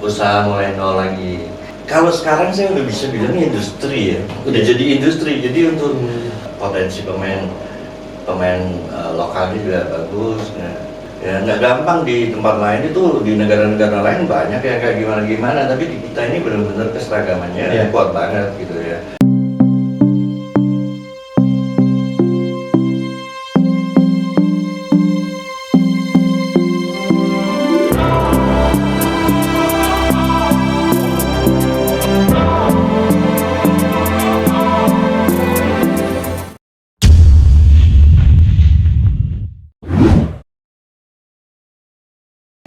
usaha mulai nol lagi. Kalau sekarang saya udah bisa bilang industri ya, udah jadi industri. Jadi untuk potensi pemain lokalnya juga bagus. Nah, ya nggak gampang di tempat lain itu, di negara-negara lain banyak ya kayak gimana, tapi di kita ini benar-benar keseragamannya kuat banget gitu ya.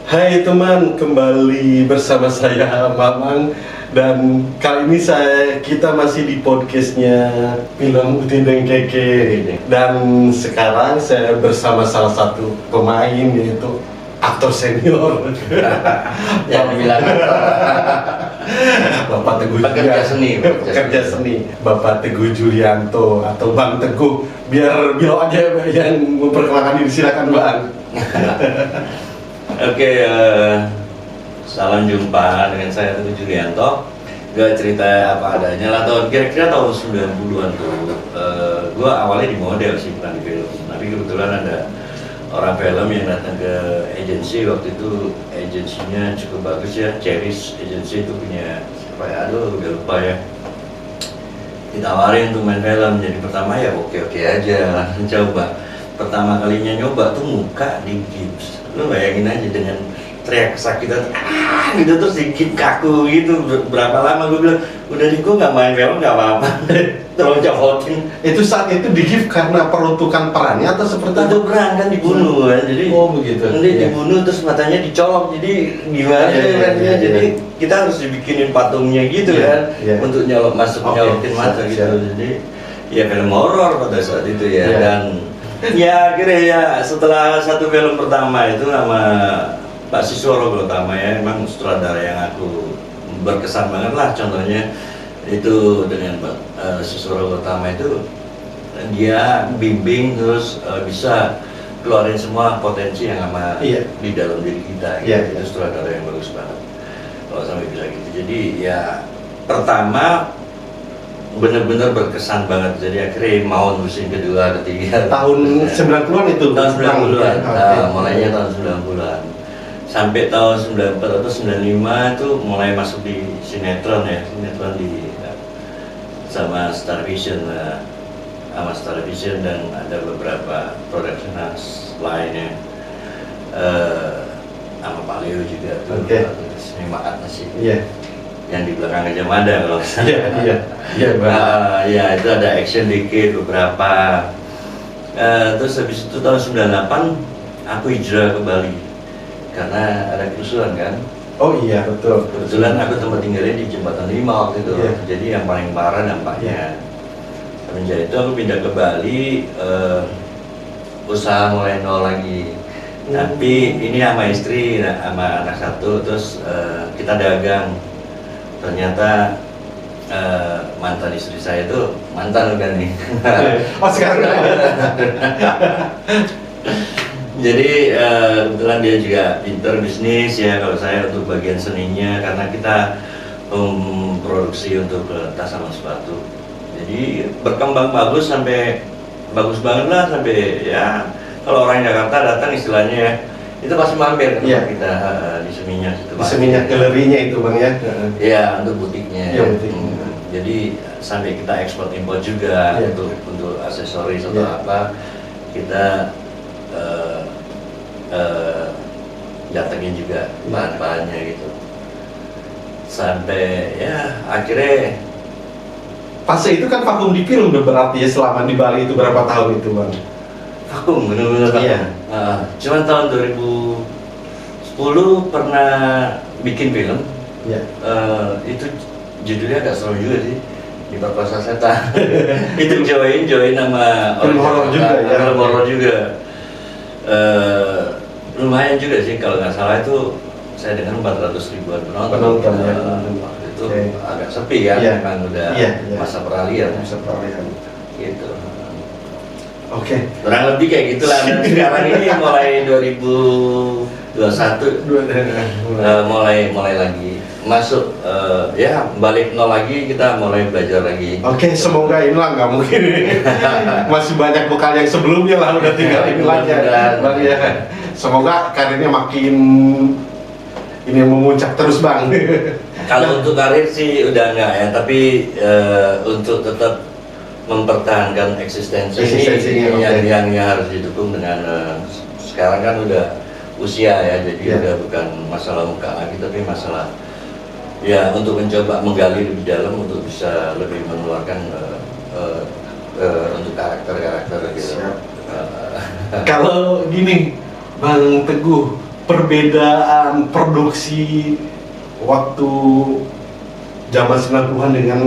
Hai teman, kembali bersama saya Mamang, dan kali ini kita masih di podcastnya Film Udin dan Keke. Dan sekarang saya bersama salah satu pemain, yaitu aktor senior. Yang bilang Bapak Teguh pekerja seni, Bapak Teguh Julianto atau Bang Teguh. Biar Bilo aja yang memperkenalkan diri, silakan Bang. Oke, salam jumpa dengan saya Teguh Julianto. Gue cerita apa adanya lah, kira-kira tahun 90-an tuh. Gue awalnya di model sih, bukan di film. Tapi kebetulan ada orang film yang datang ke agensi. Waktu itu agensinya cukup bagus ya, Cherish Agency itu punya siapa ya, aduh udah lupa ya. Ditawarin untuk main film, jadi pertama ya oke aja, langsung coba. Pertama kalinya nyoba tuh muka di gips. Lu bayangin aja dengan teriak kesakitan, gitu, terus di gips kaku gitu. Berapa lama gue bilang, udah nih gue nggak main film nggak apa-apa, tolong copotin. Itu saat itu di gift karena peruntukan perannya atau seperti itu peran kan dibunuh kan, jadi begitu. Nanti dibunuh terus matanya dicolok, jadi gimana ya, jadi kita harus dibikinin patungnya gitu kan, untuk nyolokin mata gitu. Jadi ya film horor pada saat itu ya. Dan ya akhirnya ya setelah satu film pertama itu sama Pak Sisworo Gotama ya, emang sutradara yang aku berkesan banget lah. Contohnya itu dengan Pak Sisworo Gotama itu, dia bimbing terus bisa keluarin semua potensi yang sama di dalam diri kita gitu. Itu sutradara yang bagus banget kalau sampai bisa gitu. Jadi ya pertama bener-bener berkesan banget, jadi akhirnya mau nulisin kedua, ketiga. Tahun 90-an itu? Tahun 90-an, mulainya tahun 90-an sampai tahun 94 atau 95 itu mulai masuk di sinetron ya, sinetron di sama Star Vision dan ada beberapa production house lainnya, sama Pak Leo juga tuh, Seni Makat Nasi. Yang di belakang Gajah Mada kalau misalnya. Ya itu ada action dikit beberapa. Terus habis itu tahun 98 aku hijrah ke Bali karena ada kerusuhan kan. Oh iya betul. Kebetulan aku tempat tinggalnya di Jembatan 5 waktu itu. Jadi yang paling parah dampaknya. Semenjak itu aku pindah ke Bali, usaha mulai nol lagi. Tapi ini sama istri, sama anak satu, terus kita dagang. Ternyata mantan istri saya itu mantan kan nih. Oh sekarang. Jadi kebetulan dia juga pinter bisnis ya, kalau saya untuk bagian seninya, karena kita produksi untuk tas sama sepatu. Jadi berkembang bagus sampai bagus banget lah, sampai ya kalau orang Jakarta datang istilahnya ya, itu pasti mampir ke tempat kita di Seminyak itu. Di Seminyak galerinya itu Bang ya? Iya, untuk butiknya. Iya, butiknya. Jadi sampai kita ekspor impor juga untuk aksesoris atau apa, kita datengin juga bahan-bahannya gitu. Sampai ya akhirnya fase itu kan vakum di film berarti ya, selama di Bali itu berapa tahun itu Bang? Vakum, bener-bener vakum. Cuman tahun 2010 pernah bikin film. Itu judulnya agak serem juga sih, Diperkosa Setan. Itu join sama film horor juga ya. Film horor juga. Lumayan juga sih, kalau nggak salah itu saya dengar 400 ribuan penonton. Waktu itu agak sepi ya, memang udah masa peralihan. Gitu. Oke. Kurang lebih kayak gitulah. Dan sekarang ini mulai 2021 mulai lagi masuk ya balik nol lagi, kita mulai belajar lagi. Oke, semoga inilah nggak mungkin masih banyak bekal yang sebelumnya lah udah tinggal ini lagi ya, Bang ya. Semoga karirnya makin ini memuncak terus Bang. Kalau untuk karir sih udah enggak ya, tapi untuk tetap mempertahankan eksistensi ini yang harus didukung dengan sekarang kan udah usia ya, jadi udah bukan masalah muka lagi, tapi masalah ya untuk mencoba menggali lebih dalam untuk bisa lebih mengeluarkan untuk karakter gitu. Kalau gini Bang Teguh, perbedaan produksi waktu zaman 90-an dengan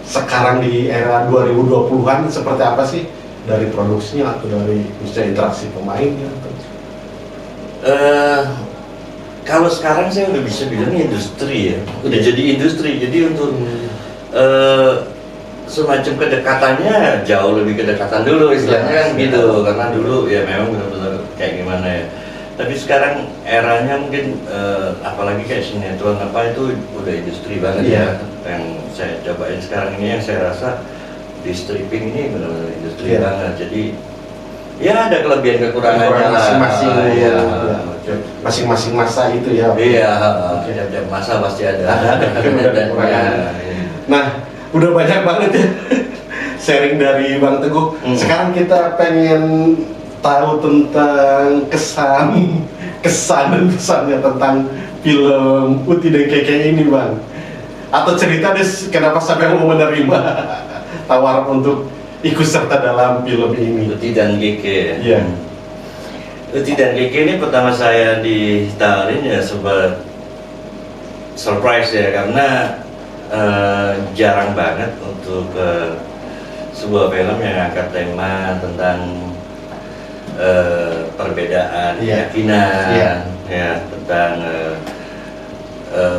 sekarang di era 2020-an seperti apa sih? Dari produksinya atau dari misalnya interaksi pemainnya? Kalau sekarang saya udah bisa bilang industri ya, udah jadi industri. Jadi untuk semacam kedekatannya jauh lebih kedekatan dulu istilahnya kan gitu. Karena dulu ya memang benar-benar kayak gimana ya. Tapi sekarang eranya mungkin apalagi kayak sinetron apa itu udah industri banget ya. Yang saya cobain sekarang ini yang saya rasa di stripping ini benar-benar industri banget. Jadi ya ada kelebihan kekurangannya masing-masing masing-masing masa itu ya. Iya, tiap masa pasti ada. Nah, udah banyak banget ya sharing dari Bang Teguh. Sekarang kita pengen tahu tentang kesan dan pesannya tentang film Uti dan Keke ini Bang. Atau cerita deh kenapa sampai mau menerima tawaran untuk ikut serta dalam film ini. Uti dan Keke. Iya. Uti dan Keke ini pertama saya ditawarin ya sebuah surprise ya, karena jarang banget untuk sebuah film yang angkat tema tentang perbedaan keyakinan, ya tentang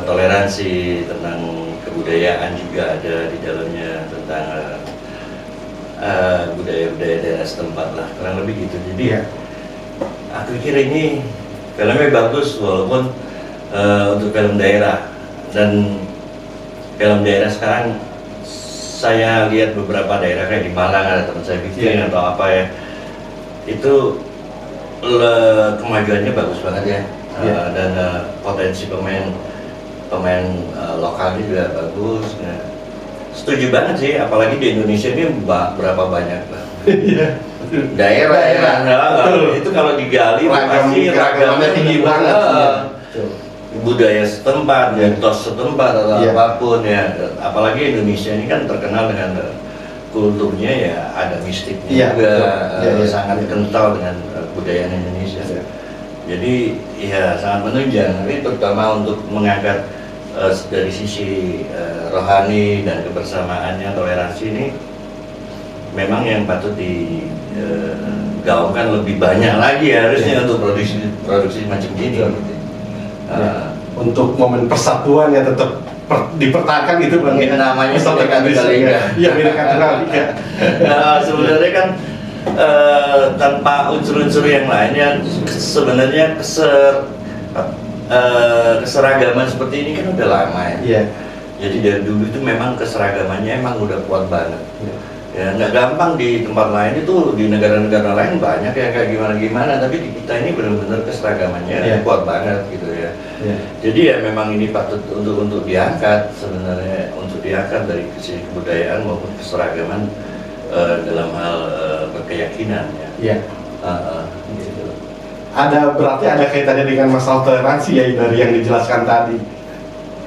toleransi, tentang kebudayaan juga ada di dalamnya, tentang budaya-budaya daerah setempat lah, kurang lebih gitu. Jadi aku pikir ini filmnya bagus walaupun untuk film daerah, dan film daerah sekarang saya lihat beberapa daerah kayak di Malang ada teman saya bikin atau apa ya, itu kemajuannya bagus banget ya. Dan potensi pemain lokalnya juga bagus. Nah, setuju banget sih, apalagi di Indonesia ini berapa banyak daerah itu kalau digali pasti ragamnya tinggi banget. Budaya setempat, mitos setempat atau apapun ya. Apalagi Indonesia ini kan terkenal dengan kulturnya ya, ada mistiknya juga, sangat kental dengan budaya Indonesia. Jadi ya sangat menunjang, tapi terutama untuk mengangkat dari sisi rohani dan kebersamaannya, toleransi ini memang yang patut digaungkan lebih banyak lagi harusnya untuk produksi macam gini. Untuk momen persatuan ya tetap dipertahankan gitu Bang. Namanya Bhinneka Tunggal Ika. Iya, Bhinneka Tunggal Ika. Sebenarnya kan tanpa unsur-unsur yang lainnya, sebenarnya keseragaman seperti ini kan udah lama ya. Jadi dari dulu itu memang keseragamannya emang udah kuat banget. Ya nggak gampang di tempat lain, itu di negara-negara lain banyak ya kayak gimana-gimana, tapi di kita ini benar-benar keseragamannya kuat banget gitu ya. Jadi ya memang ini patut untuk diangkat sebenarnya, untuk diangkat dari sisi kebudayaan maupun keseragaman dalam hal berkeyakinan ya. Gitu. Berarti ada kaitannya dengan masalah toleransi ya dari yang dijelaskan tadi.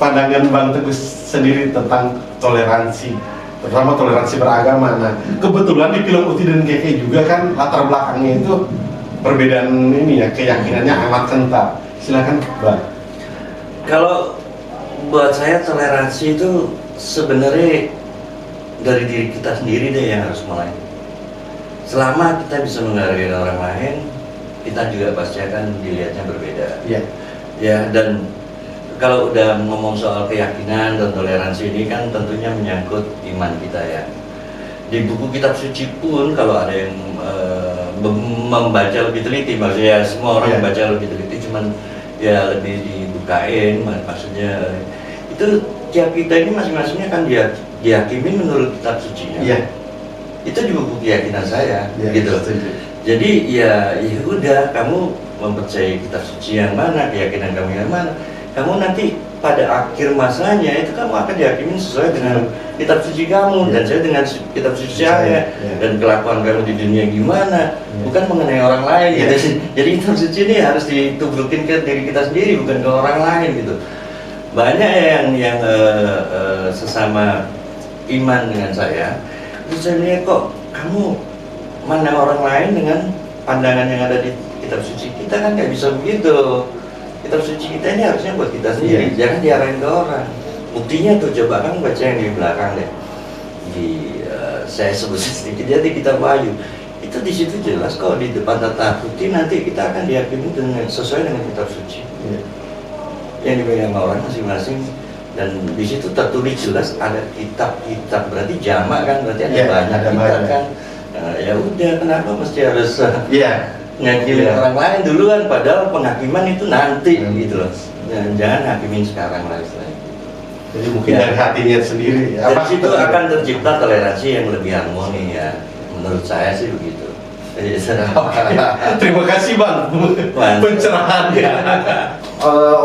Pandangan Bang Teguh sendiri tentang toleransi, terutama toleransi beragama. Nah, kebetulan di film Uti dan Keke juga kan latar belakangnya itu perbedaan ini ya, keyakinannya amat kental. Silakan Bang. Kalau buat saya toleransi itu sebenarnya dari diri kita sendiri deh yang harus mulai. Selama kita bisa menghargai orang lain, kita juga pasti akan dilihatnya berbeda. Ya, dan kalau udah ngomong soal keyakinan dan toleransi ini kan tentunya menyangkut iman kita ya. Di buku kitab suci pun kalau ada yang membaca lebih teliti, maksudnya semua orang membaca lebih teliti, cuman ya lebih dibukain, maksudnya itu tiap kita ini masing-masingnya kan dihakimi menurut kitab sucinya. Itu juga keyakinan saya, gitu. Jadi ya udah, kamu mempercayai kitab suci yang mana, keyakinan kamu yang mana, kamu nanti pada akhir masanya itu kamu akan dihakimi sesuai dengan kitab suci kamu, dan saya dengan kitab suci saya, dan kelakuan kamu di dunia gimana, bukan mengenai orang lain, gitu. Jadi kitab suci ini harus ditubrukin ke diri kita sendiri, bukan ke orang lain, gitu. Banyak yang sesama iman dengan saya, itu saya lihat kok kamu mana orang lain dengan pandangan yang ada di kitab suci kita, kan nggak bisa begitu. Kitab suci kita ini harusnya buat kita sendiri, jangan diarahin ke orang. Buktinya tuh, coba kan baca yang di belakang deh, saya sebut sedikit ya, di kitab Wahyu itu di situ jelas kok, di depan tata bukti nanti kita akan diyakini dengan sesuai dengan kitab suci yang dipegang orang masing-masing, dan di situ tertulis jelas ada kitab-kitab, berarti jamak kan, berarti ada banyak kitab kan. Ya udah, kenapa mesti harus ngakimin orang lain duluan, padahal penghakiman itu nanti, gitu loh. Jangan hakimin sekarang lah istilahnya. Jadi mungkin dari hatinya sendiri. Dari situ akan tercipta toleransi yang lebih harmoni ya. Menurut saya sih begitu. Terima kasih Bang pencerahannya.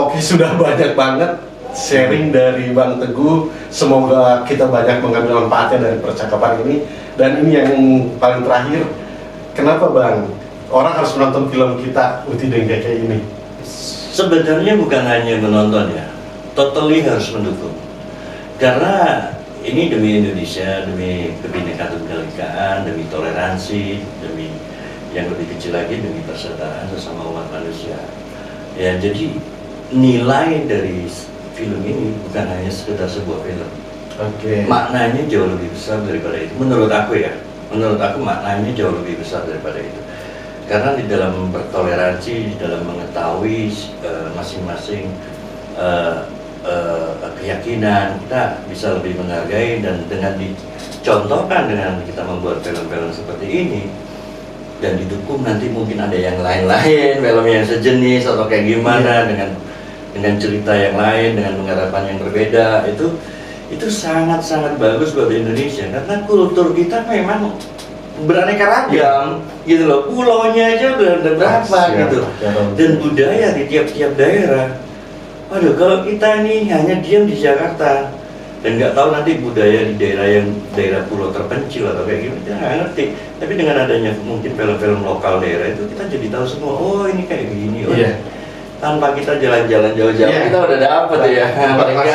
Oke, sudah banyak banget sharing dari Bang Teguh. Semoga kita banyak mengambil manfaatnya dari percakapan ini. Dan ini yang paling terakhir, kenapa Bang orang harus menonton film kita Uti dan Keke ini? Sebenarnya bukan hanya menonton ya, totally harus mendukung. Karena ini demi Indonesia, demi kebinekaan tunggal ikaan, demi toleransi, demi yang lebih kecil lagi, demi persaudaraan sesama umat manusia. Ya, jadi nilai dari film ini bukan hanya sekedar sebuah film. Maknanya jauh lebih besar daripada itu. Menurut aku ya, menurut aku maknanya jauh lebih besar daripada itu. Karena di dalam bertoleransi, di dalam mengetahui masing-masing keyakinan, kita bisa lebih menghargai, dan dengan dicontohkan dengan kita membuat film-film seperti ini dan didukung nanti mungkin ada yang lain-lain, film yang sejenis atau kayak gimana, dengan cerita yang lain, dengan penggarapan yang berbeda, itu sangat-sangat bagus buat Indonesia, karena kultur kita memang beraneka ragam, gitu loh. Pulaunya aja udah berapa gitu, dan budaya di tiap-tiap daerah. Waduh, kalau kita ini hanya diam di Jakarta dan nggak tahu nanti budaya di daerah pulau terpencil atau kayak gimana, kita nggak ngerti. Tapi dengan adanya mungkin film-film lokal daerah itu, kita jadi tahu semua. Oh, ini kayak gini. Oh, tanpa kita jalan-jalan jauh-jauh, kita udah dapet ya. Mereka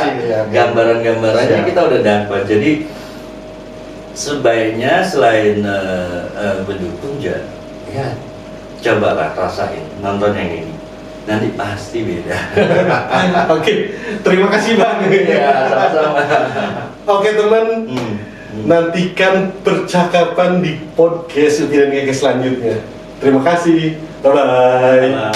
gambaran-gambarannya kita udah dapet. Jadi sebaiknya selain mendukung, ya cobalah rasain, nonton yang ini. Nanti pasti beda. Oke, terima kasih Bang. Ya, sama-sama. Oke teman, nantikan percakapan di podcast Uti dan Keke selanjutnya. Terima kasih, bye-bye.